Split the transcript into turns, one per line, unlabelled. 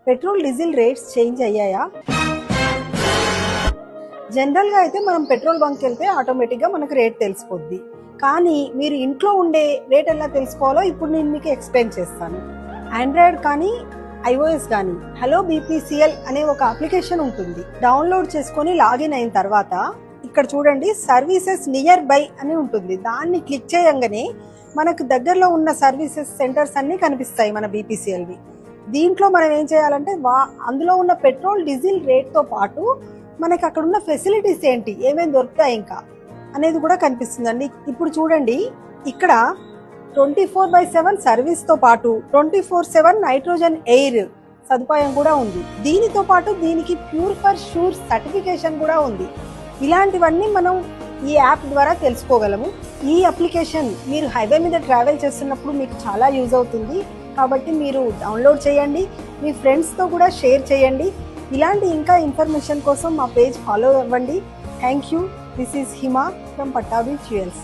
Petrol diesel rates change అయ్యాయా? జనరల్గా అయితే మనం పెట్రోల్ బంక్ వెళ్తే ఆటోమేటిక్గా మనకు రేట్ తెలిసిపోద్ది. కానీ మీరు ఇంట్లో ఉండే రేట్ ఎలా తెలుసుకోవాలో ఇప్పుడు నేను మీకు ఎక్స్ప్లెయిన్ చేస్తాను. ఆండ్రాయిడ్ కానీ iOS కానీ హలో BPCL అనే ఒక అప్లికేషన్ ఉంటుంది. డౌన్లోడ్ చేసుకొని లాగిన్ అయిన తర్వాత ఇక్కడ చూడండి సర్వీసెస్ నియర్ బై అని ఉంటుంది. దాన్ని క్లిక్ చేయంగానే మనకు దగ్గరలో ఉన్న సర్వీసెస్ సెంటర్స్ అన్నీ కనిపిస్తాయి మన BPCLవి. దీంట్లో మనం ఏం చేయాలంటే అందులో ఉన్న పెట్రోల్ డీజిల్ రేట్తో పాటు మనకి అక్కడ ఉన్న ఫెసిలిటీస్ ఏంటి, ఏమేమి దొరుకుతాయి ఇంకా అనేది కూడా కనిపిస్తుందండి. ఇప్పుడు చూడండి ఇక్కడ 24/7 సర్వీస్తో పాటు 24/7 నైట్రోజన్ ఎయిర్ సదుపాయం కూడా ఉంది. దీనితో పాటు దీనికి ప్యూర్ ఫర్ షూర్ సర్టిఫికేషన్ కూడా ఉంది. ఇలాంటివన్నీ మనం ఈ యాప్ ద్వారా తెలుసుకోగలము. ఈ అప్లికేషన్ మీరు హైవే మీద ట్రావెల్ చేస్తున్నప్పుడు మీకు చాలా యూజ్ అవుతుంది. కాబట్టి మీరు డౌన్లోడ్ చేయండి, మీ ఫ్రెండ్స్తో కూడా షేర్ చేయండి. ఇలాంటి ఇంకా ఇన్ఫర్మేషన్ కోసం మా పేజ్ ఫాలో అవ్వండి. Thank you. This is Hima from Pattabhi fuels.